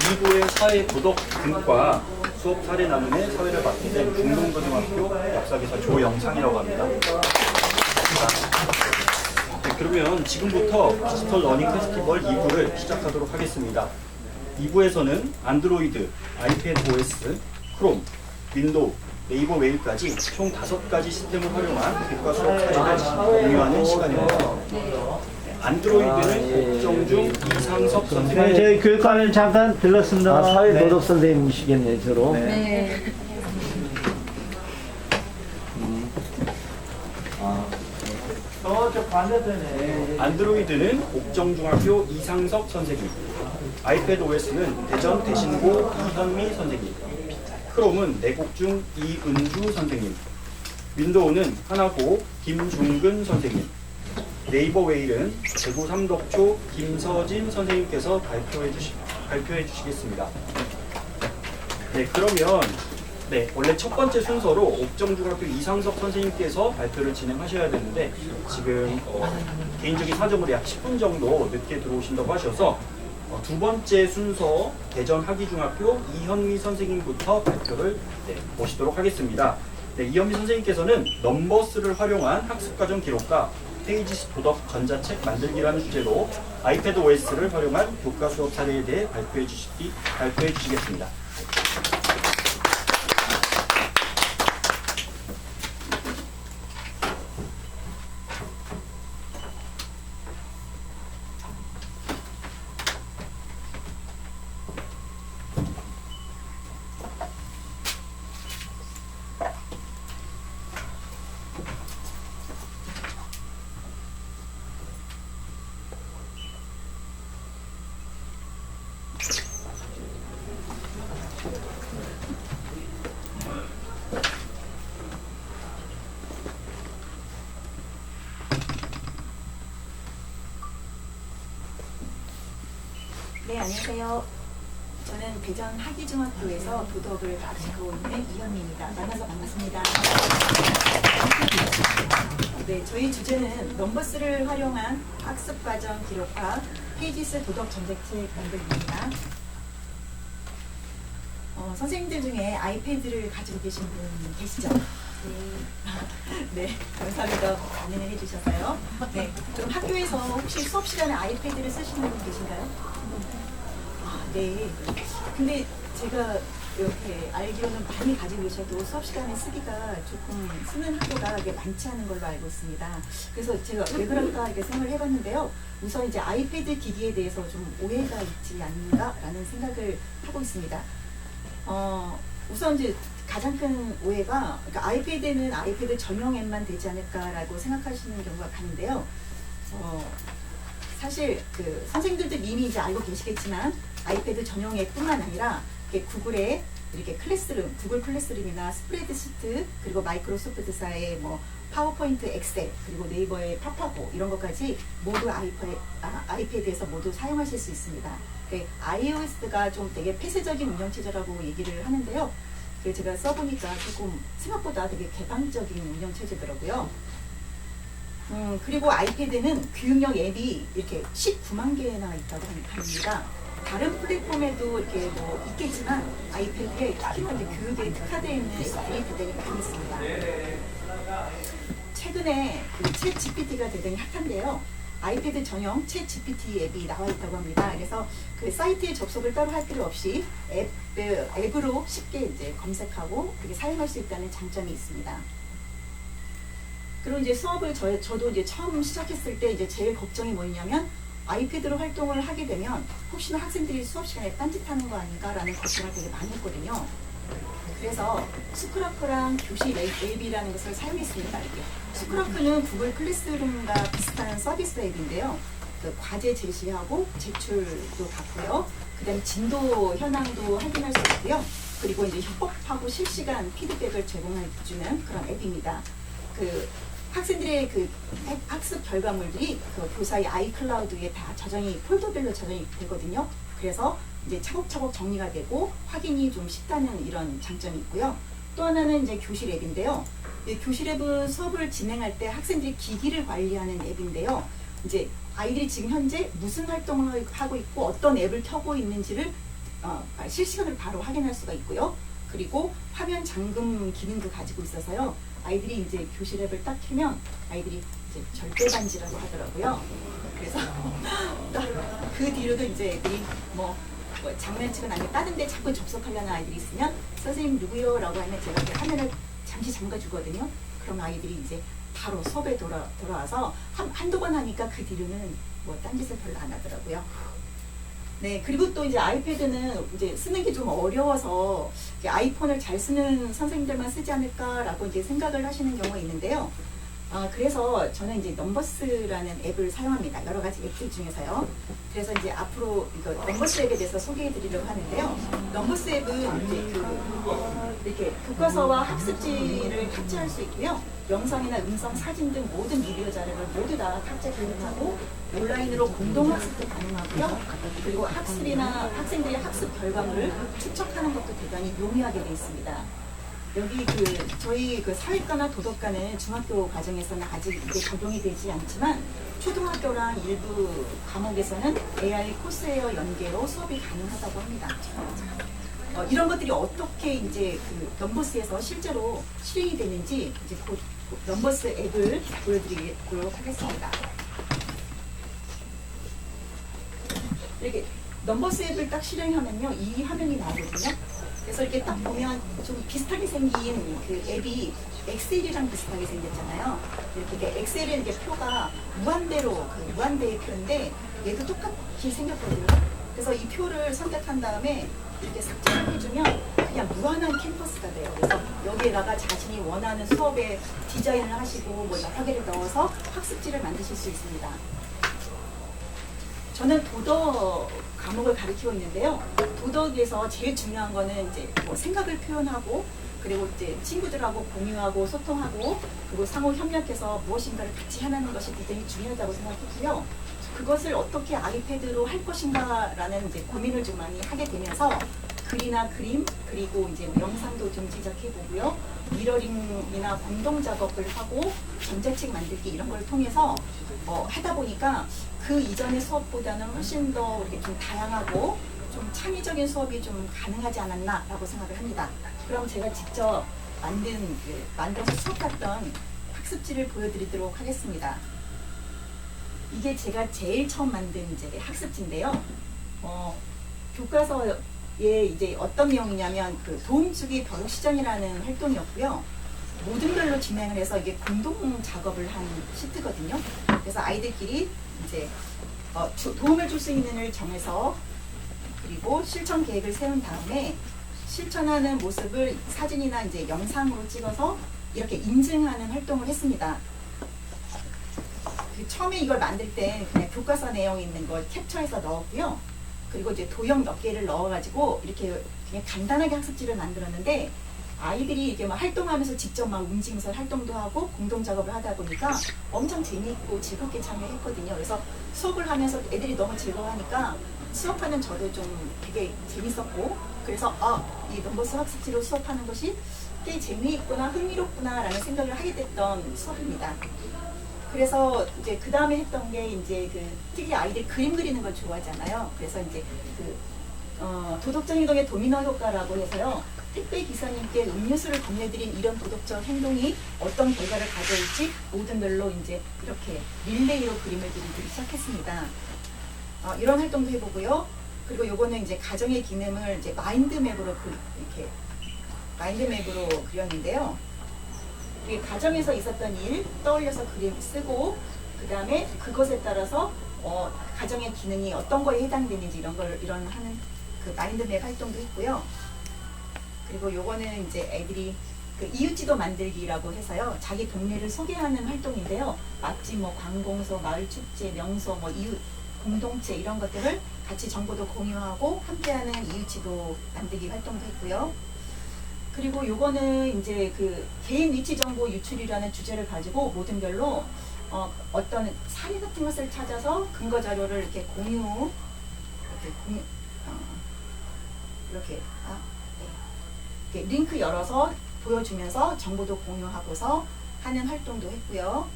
2부의 사회 도덕 등과 수업 사례 나눔의 사회를 맡게 된 중동고등학교 역사기사 조영상이라고 합니다. 네, 그러면 지금부터 디지털 러닝 페스티벌 2부를 시작하도록 하겠습니다. 2부에서는 안드로이드, 아이패드 OS, 크롬, 윈도우, 네이버 메일까지 총 5가지 시스템을 활용한 교과 수업 사례를 공유하는 시간입니다. 안드로이드는 옥정중 이상석 선생님. 저희 교육과는 잠깐 들렀습니다. 사회도덕 선생님이시겠네요, 저로. 네. 저쪽 반대편에. 안드로이드는 옥정중학교 이상석 선생님, 아이패드 OS는 대전 대신고 이현미 선생님, 크롬은 내곡중 이은주 선생님, 윈도우는 하나고 김중근 선생님, 네이버 웨일은 대구 삼덕초 김서진 선생님께서 발표해 주시겠습니다. 네, 그러면 원래 첫 번째 순서로 옥정중학교 이상석 선생님께서 발표를 진행하셔야 되는데 지금 개인적인 사정으로 약 10분 정도 늦게 들어오신다고 하셔서 두 번째 순서 대전 하기중학교 이현미 선생님부터 발표를 모시도록 하겠습니다. 이현미 선생님께서는 넘버스를 활용한 학습과정 기록과 페이지스 도덕 전자책 만들기라는 주제로 아이패드 OS를 활용한 교과 수업 사례에 대해 발표해 주시겠습니다. 네, 안녕하세요. 저는 대전 하기중학교에서 도덕을 가르치고 있는 이현미입니다. 만나서 반갑습니다. 네, 저희 주제는 넘버스를 활용한 학습과정 기록과 페이지스 도덕 전자책 만들기입니다. 선생님들 중에 아이패드를 가지고 계신 분 계시죠? 네, 감사합니다. 안내를 해주셔서요. 네, 그럼 학교에서 혹시 수업 시간에 아이패드를 쓰시는 분 계신가요? 네. 근데 제가 이렇게 알기로는 많이 가지고 계셔도 수업 시간에 쓰기가 조금 쓰는 학교가 많지 않은 걸로 알고 있습니다. 그래서 제가 왜 그럴까 이렇게 생각을 해봤는데요. 우선 이제 아이패드 기기에 대해서 좀 오해가 있지 않는가라는 생각을 하고 있습니다. 우선 이제 가장 큰 오해가 그러니까 아이패드는 아이패드 전용 앱만 되지 않을까라고 생각하시는 경우가 많은데요. 사실 그 선생님들도 이미 이제 알고 계시겠지만 아이패드 전용 앱뿐만 아니라 구글의 이렇게 클래스룸, 구글 클래스룸이나 스프레드시트 그리고 마이크로소프트사의 뭐 파워포인트 엑셀 그리고 네이버의 파파고 이런 것까지 모두 아이패드에서 모두 사용하실 수 있습니다. iOS가 좀 되게 폐쇄적인 운영체제라고 얘기를 하는데요. 제가 써보니까 조금 생각보다 되게 개방적인 운영체제더라고요. 그리고 아이패드는 교육용 앱이 이렇게 19만 개나 있다고 합니다. 다른 플랫폼에도 이렇게 뭐 있겠지만 아이패드에 특히나 이제 교육에 특화되어 있는 앱이 대단히 많이 있습니다. 최근에 챗 GPT가 대단히 핫한데요. 아이패드 전용 챗 GPT 앱이 나와 있다고 합니다. 그래서 그 사이트에 접속을 따로 할 필요 없이 앱으로 쉽게 이제 검색하고 그게 사용할 수 있다는 장점이 있습니다. 그리고 이제 수업을 저도 이제 처음 시작했을 때 이제 제일 걱정이 뭐였냐면 아이패드로 활동을 하게 되면 혹시나 학생들이 수업 시간에 딴짓하는 거 아닌가라는 걱정을 되게 많이 했거든요. 그래서 스크라프랑 교실 앱이라는 것을 사용했습니다. 스크라프는 구글 클래스룸과 비슷한 서비스 앱인데요. 그 과제 제시하고 제출도 받고요. 그다음 진도 현황도 확인할 수 있고요. 그리고 이제 협업하고 실시간 피드백을 제공해 주는 그런 앱입니다. 그 학생들의 그 학습 결과물들이 그 교사의 아이클라우드에 다 폴더별로 저장이 되거든요. 그래서 이제 차곡차곡 정리가 되고 확인이 좀 쉽다는 이런 장점이 있고요. 또 하나는 이제 교실 앱인데요. 교실 앱은 수업을 진행할 때 학생들이 기기를 관리하는 앱인데요. 이제 아이들이 지금 현재 무슨 활동을 하고 있고 어떤 앱을 켜고 있는지를 실시간으로 바로 확인할 수가 있고요. 그리고 화면 잠금 기능도 가지고 있어서요. 아이들이 이제 교실 앱을 딱 켜면 아이들이 이제 절대 반지라고 하더라고요. 그래서 그 뒤로도 이제 애들이 뭐 장난치거나 아니면 다른 데 자꾸 접속하려는 아이들이 있으면 선생님 누구요? 라고 하면 제가 이렇게 화면을 잠시 잠가 주거든요. 그럼 아이들이 이제 바로 수업에 돌아와서 한두 번 하니까 그 뒤로는 뭐 딴짓을 별로 안 하더라고요. 네, 그리고 또 이제 아이패드는 이제 쓰는 게 좀 어려워서 이제 아이폰을 잘 쓰는 선생님들만 쓰지 않을까라고 이제 생각을 하시는 경우가 있는데요. 그래서 저는 이제 넘버스라는 앱을 사용합니다. 여러 가지 앱들 중에서요. 그래서 이제 앞으로 이거 넘버스 앱에 대해서 소개해 드리려고 하는데요. 넘버스 앱은 이제 이렇게 교과서와 학습지를 탑재할 수 있고요. 영상이나 음성, 사진 등 모든 미디어 자료를 모두 다 탑재 가능하고 온라인으로 공동 학습도 가능하고요. 그리고 학습이나 학생들의 학습 결과물을 추적하는 것도 대단히 용이하게 되어 있습니다. 여기 저희 사회과나 도덕과는 중학교 과정에서는 아직 이게 적용이 되지 않지만 초등학교랑 일부 과목에서는 AI 코스웨어 연계로 수업이 가능하다고 합니다. 이런 것들이 어떻게 이제 넘버스에서 실제로 실행이 되는지 이제 곧 넘버스 앱을 보여드리도록 하겠습니다. 이렇게 넘버스 앱을 딱 실행하면요, 이 화면이 나오거든요. 그래서 이렇게 딱 보면 좀 비슷하게 생긴 그 앱이 엑셀이랑 비슷하게 생겼잖아요. 이렇게 엑셀은 이게 표가 무한대로 무한대의 표인데 얘도 똑같이 생겼거든요. 그래서 이 표를 선택한 다음에 이렇게 삭제를 해주면 그냥 무한한 캔버스가 돼요. 그래서 여기에다가 자신이 원하는 수업에 디자인을 하시고 뭐 여러 개를 넣어서 학습지를 만드실 수 있습니다. 저는 도덕 과목을 가르치고 있는데요. 도덕에서 제일 중요한 거는 이제 뭐 생각을 표현하고 그리고 이제 친구들하고 공유하고 소통하고 그리고 상호 협력해서 무엇인가를 같이 해내는 것이 굉장히 중요하다고 생각했고요. 그것을 어떻게 아이패드로 할 것인가라는 이제 고민을 좀 많이 하게 되면서 글이나 그림 그리고 이제 영상도 좀 제작해 보고요. 미러링이나 공동 작업을 하고 전자책 만들기 이런 걸 통해서 하다 보니까 그 이전의 수업보다는 훨씬 더 이렇게 좀 다양하고 좀 창의적인 수업이 좀 가능하지 않았나라고 생각을 합니다. 그럼 제가 직접 만들어서 수업했던 학습지를 보여드리도록 하겠습니다. 이게 제가 제일 처음 만든 이제 학습지인데요. 교과서에 이제 어떤 내용이냐면 도움주기 벼룩시전이라는 활동이었고요. 모든 별로 진행을 해서 이게 공동 작업을 한 시트거든요. 그래서 아이들끼리 이제 도움을 줄 수 있는 일을 정해서 그리고 실천 계획을 세운 다음에 실천하는 모습을 사진이나 이제 영상으로 찍어서 이렇게 인증하는 활동을 했습니다. 처음에 이걸 만들 때 그냥 교과서 내용 있는 걸 캡처해서 넣었고요. 그리고 이제 도형 몇 개를 넣어가지고 이렇게 그냥 간단하게 학습지를 만들었는데 아이들이 이렇게 막 활동하면서 직접 막 움직이면서 활동도 하고 공동 작업을 하다 보니까 엄청 재미있고 즐겁게 참여했거든요. 그래서 수업을 하면서 애들이 너무 즐거워하니까 수업하는 저도 좀 되게 재밌었고 그래서 이 넘버스 학습지로 수업하는 것이 꽤 재미있구나 흥미롭구나라는 생각을 하게 됐던 수업입니다. 그래서 이제 그 다음에 했던 게 이제 특히 아이들 그림 그리는 걸 좋아하잖아요. 그래서 이제 도덕적 행동의 도미노 효과라고 해서요. 택배 기사님께 음료수를 건네드린 이런 도덕적 행동이 어떤 결과를 가져올지 모든 별로 이제 이렇게 릴레이로 그림을 그리기 시작했습니다. 이런 활동도 해보고요. 그리고 요거는 이제 가정의 기능을 이제 마인드맵으로 이렇게 마인드맵으로 그렸는데요. 이게 가정에서 있었던 일 떠올려서 그림 쓰고 그 다음에 그것에 따라서 가정의 기능이 어떤 거에 해당되는지 이런 하는 마인드맵 활동도 했고요. 그리고 요거는 이제 애들이 이웃지도 만들기라고 해서요. 자기 동네를 소개하는 활동인데요. 맛집, 관공서, 마을 축제, 명소, 이웃 공동체 이런 것들을 같이 정보도 공유하고 함께하는 이웃지도 만들기 활동도 했고요. 그리고 요거는 이제 개인 위치 정보 유출이라는 주제를 가지고 모든 별로 어떤 사례 같은 것을 찾아서 근거 자료를 이렇게 이렇게 링크 열어서 보여주면서 정보도 공유하고서 하는 활동도 했고요.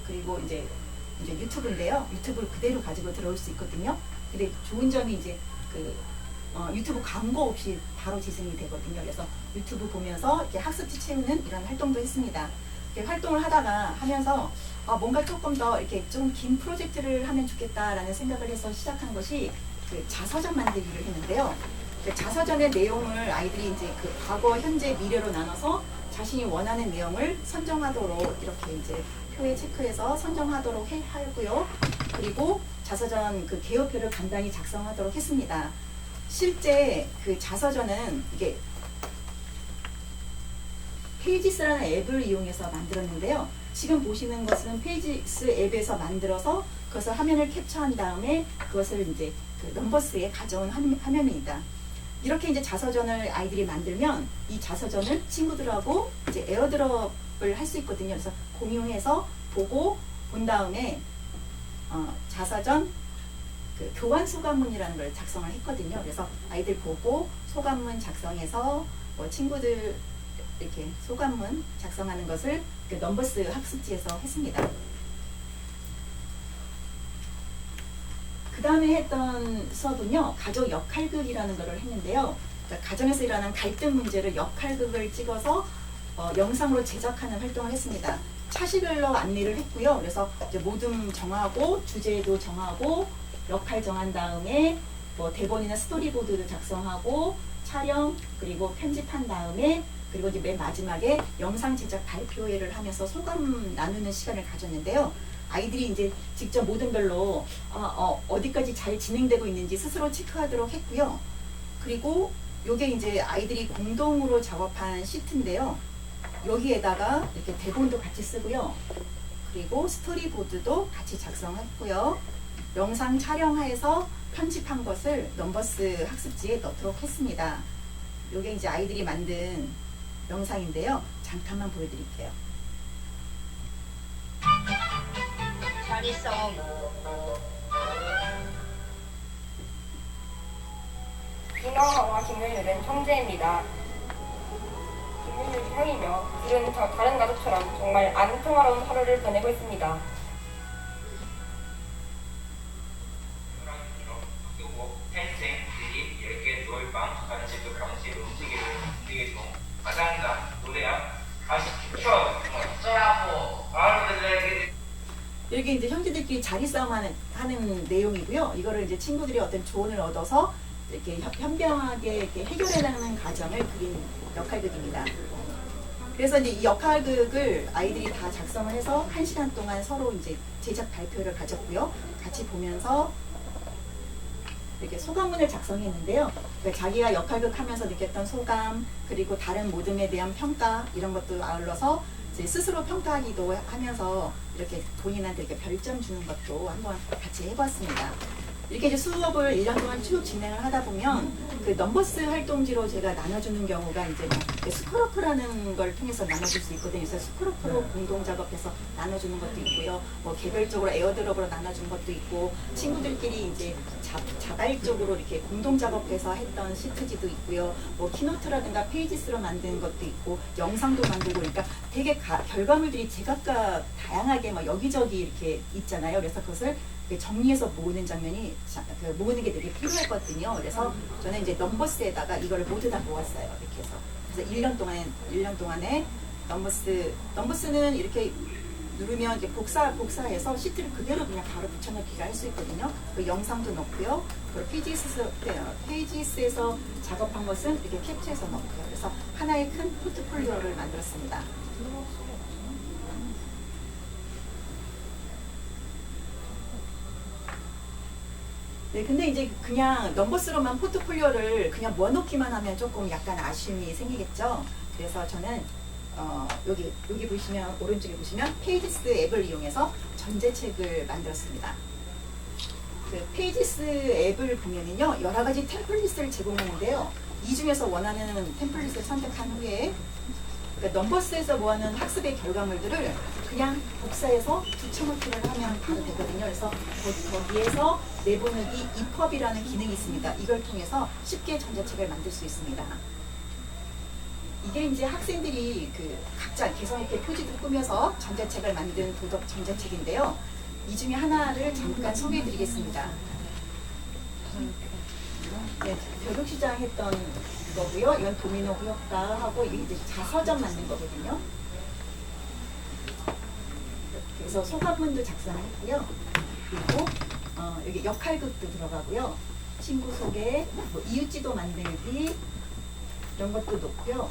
그리고 이제 이제 유튜브인데요. 유튜브를 그대로 가지고 들어올 수 있거든요. 근데 좋은 점이 이제 유튜브 광고 없이 바로 재생이 되거든요. 그래서 유튜브 보면서 이렇게 학습지 채우는 이런 활동도 했습니다. 이렇게 활동을 하면서 뭔가 조금 더 이렇게 좀 긴 프로젝트를 하면 좋겠다라는 생각을 해서 시작한 것이 그 자서전 만들기를 했는데요. 그 자서전의 내용을 아이들이 이제 그 과거, 현재, 미래로 나눠서 자신이 원하는 내용을 선정하도록 이렇게 이제 표에 체크해서 선정하도록 하고요. 그리고 자서전 그 개요표를 간단히 작성하도록 했습니다. 실제 그 자서전은 이게 페이지스라는 앱을 이용해서 만들었는데요. 지금 보시는 것은 페이지스 앱에서 만들어서 그것을 화면을 캡처한 다음에 그것을 이제 그 넘버스에 가져온 화면입니다. 이렇게 이제 자서전을 아이들이 만들면 이 자서전을 친구들하고 이제 에어드롭을 할 수 있거든요. 그래서 공유해서 보고 본 다음에 자서전 그 교환 소감문이라는 걸 작성을 했거든요. 그래서 아이들 보고 소감문 작성해서 뭐 친구들 이렇게 소감문 작성하는 것을 그 넘버스 학습지에서 했습니다. 그 다음에 했던 수업은요, 가족 역할극이라는 것을 했는데요. 그러니까 가정에서 일어난 갈등 문제를 역할극을 찍어서 영상으로 제작하는 활동을 했습니다. 차시별로 안내를 했고요. 그래서 이제 모둠 정하고 주제도 정하고 역할 정한 다음에 뭐 대본이나 스토리보드를 작성하고 촬영 그리고 편집한 다음에 그리고 이제 맨 마지막에 영상 제작 발표회를 하면서 소감 나누는 시간을 가졌는데요. 아이들이 이제 직접 모둠별로 어디까지 잘 진행되고 있는지 스스로 체크하도록 했고요. 그리고 요게 이제 아이들이 공동으로 작업한 시트인데요. 여기에다가 이렇게 대본도 같이 쓰고요. 그리고 스토리보드도 같이 작성했고요. 영상 촬영해서 편집한 것을 넘버스 학습지에 넣도록 했습니다. 요게 이제 아이들이 만든 영상인데요. 잠깐만 보여드릴게요. 잘 있어. 김영하와 김윤율은 형제입니다. 김윤율이 형이며 둘은 저 다른 가족처럼 정말 안 평화로운 하루를 보내고 있습니다. 학생들이 이렇게 노을방 간식도 병실 움직이기 중 가장자 노래야 다시 켜 어쩌라고 아들에게 여기 이제 형제들끼리 자리 싸움 하는 내용이고요. 이거를 이제 친구들이 어떤 조언을 얻어서 이렇게 현명하게 이렇게 해결해나가는 과정을 그린 역할극입니다. 그래서 이제 이 역할극을 아이들이 다 작성을 해서 1시간 동안 서로 이제 제작 발표를 가졌고요. 같이 보면서 이렇게 소감문을 작성했는데요. 그러니까 자기가 역할극 하면서 느꼈던 소감, 그리고 다른 모둠에 대한 평가 이런 것도 아울러서 이제 스스로 평가하기도 하면서 이렇게 본인한테 이렇게 별점 주는 것도 한번 같이 해봤습니다. 이렇게 이제 수업을 1년 동안 쭉 진행을 하다 보면 그 넘버스 활동지로 제가 나눠주는 경우가 이제 뭐 스크로프라는 걸 통해서 나눠줄 수 있거든요. 그래서 스크로프로 공동 작업해서 나눠주는 것도 있고요. 뭐 개별적으로 에어드롭으로 나눠주는 것도 있고 친구들끼리 이제 자발적으로 이렇게 공동 작업해서 했던 시트지도 있고요. 뭐 키노트라든가 페이지스로 만든 것도 있고 영상도 만들고 그러니까 되게 결과물들이 제각각 다양하게 막 여기저기 이렇게 있잖아요. 그래서 그것을 정리해서 모으는 장면이 모으는 게 되게 필요했거든요. 그래서 저는 이제 넘버스에다가 이걸 모두 다 모았어요. 이렇게 해서 그래서 1년 동안에 넘버스는 이렇게 누르면 이제 복사해서 시트를 그대로 그냥 바로 붙여넣기가 할 수 있거든요. 그 영상도 넣고요. 그리고 페이지스에서 작업한 것은 이렇게 캡처해서 넣고요. 그래서 하나의 큰 포트폴리오를 만들었습니다. 네, 근데 이제 그냥 넘버스로만 포트폴리오를 그냥 모아놓기만 하면 조금 약간 아쉬움이 생기겠죠. 그래서 저는 여기 보시면 오른쪽에 보시면 페이지스 앱을 이용해서 전제책을 만들었습니다. 그 페이지스 앱을 보면은요 여러 가지 템플릿을 제공하는데요. 이 중에서 원하는 템플릿을 선택한 후에 그러니까 넘버스에서 모아놓은 학습의 결과물들을 그냥 복사해서 붙여넣기를 하면 바로 되거든요. 그래서 거기에서 내보내기 EPUB이라는 기능이 있습니다. 이걸 통해서 쉽게 전자책을 만들 수 있습니다. 이게 이제 학생들이 그 각자 개성 있게 표지도 꾸며서 전자책을 만든 도덕 전자책인데요. 이 중에 하나를 잠깐 소개해 드리겠습니다. 네, 벼룩시장 했던 거고요. 이건 도미노 효과하고 이게 이제 자서전 만든 거거든요. 그래서 소감문도 작성을 했고요. 그리고 여기 역할극도 들어가고요. 친구 소개, 뭐 이웃지도 만들기 이런 것도 넣고요.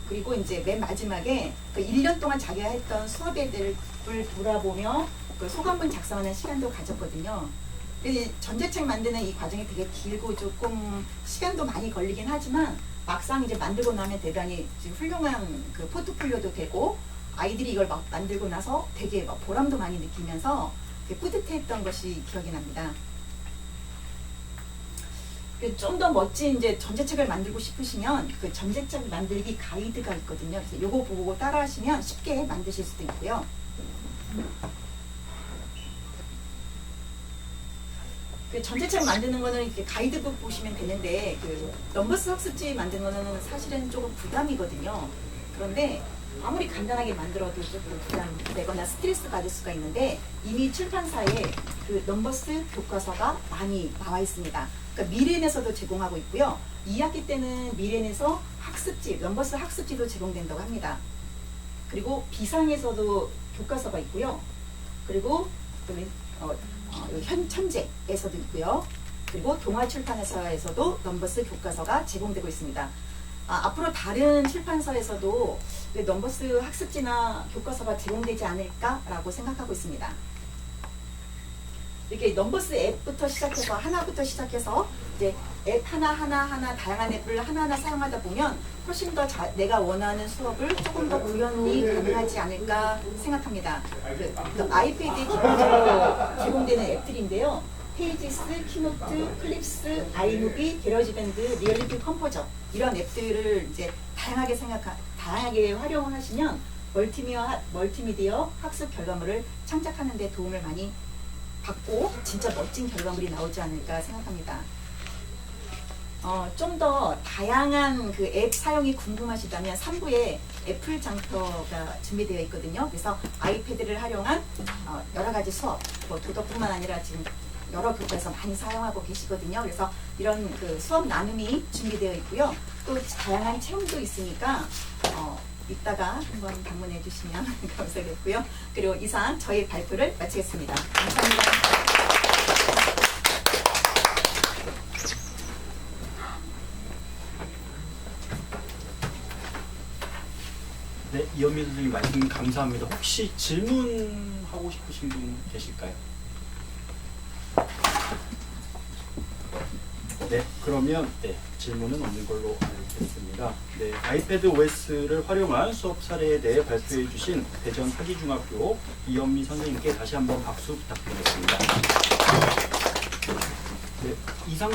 그리고 이제 맨 마지막에 그 1년 동안 자기가 했던 수업애들을 돌아보며 그 소감문 작성하는 시간도 가졌거든요. 전제책 만드는 이 과정이 되게 길고 조금 시간도 많이 걸리긴 하지만 막상 이제 만들고 나면 대단히 훌륭한 그 포트폴리오도 되고 아이들이 이걸 막 만들고 나서 되게 막 보람도 많이 느끼면서 뿌듯했던 것이 기억이 납니다. 좀 더 멋진 이제 전제책을 만들고 싶으시면 그 전제책 만들기 가이드가 있거든요. 그래서 요거 보고 따라하시면 쉽게 만드실 수도 있고요. 그 전제책 만드는 거는 이렇게 가이드북 보시면 되는데 그 넘버스 학습지 만드는 거는 사실은 조금 부담이거든요. 그런데 아무리 간단하게 만들어도 조금 부담되거나 스트레스 받을 수가 있는데 이미 출판사에 그 넘버스 교과서가 많이 나와 있습니다. 그러니까 미래엔에서도 제공하고 있고요. 2학기 때는 미래엔에서 학습지, 넘버스 학습지도 제공된다고 합니다. 그리고 비상에서도 교과서가 있고요. 그리고 현천재에서도 있고요. 그리고 동아출판사에서도 넘버스 교과서가 제공되고 있습니다. 앞으로 다른 출판사에서도 넘버스 학습지나 교과서가 제공되지 않을까라고 생각하고 있습니다. 이렇게 넘버스 앱부터 시작해서 하나부터 시작해서 이제 앱 하나 다양한 앱을 하나하나 사용하다 보면 훨씬 더 내가 원하는 수업을 조금 더 구현이 가능하지 않을까 생각합니다. 아이패드에 기본적으로 제공되는 앱들인데요. 페이지스, 키노트, 클립스, 아이무비, 게러지밴드, 리얼리티 컴포저 이런 앱들을 이제 다양하게 활용하시면 멀티미디어 학습 결과물을 창작하는 데 도움을 많이 받고 진짜 멋진 결과물이 나오지 않을까 생각합니다. 좀 더 다양한 그 앱 사용이 궁금하시다면 3부에 애플 장터가 준비되어 있거든요. 그래서 아이패드를 활용한 여러 가지 수업, 뭐 도덕뿐만 아니라 지금 여러 교과에서 많이 사용하고 계시거든요. 그래서 이런 그 수업 나눔이 준비되어 있고요. 또 다양한 체험도 있으니까 이따가 한번 방문해 주시면 감사하겠고요. 그리고 이상 저희 발표를 마치겠습니다. 감사합니다. 네, 이현미 선생님 말씀 감사합니다. 혹시 질문하고 싶으신 분 계실까요? 네, 그러면 질문은 없는 걸로 알겠습니다. 네, 아이패드 OS를 활용한 수업 사례에 대해 발표해 주신 대전 사기중학교 이현미 선생님께 다시 한번 박수 부탁드리겠습니다. 네, 이상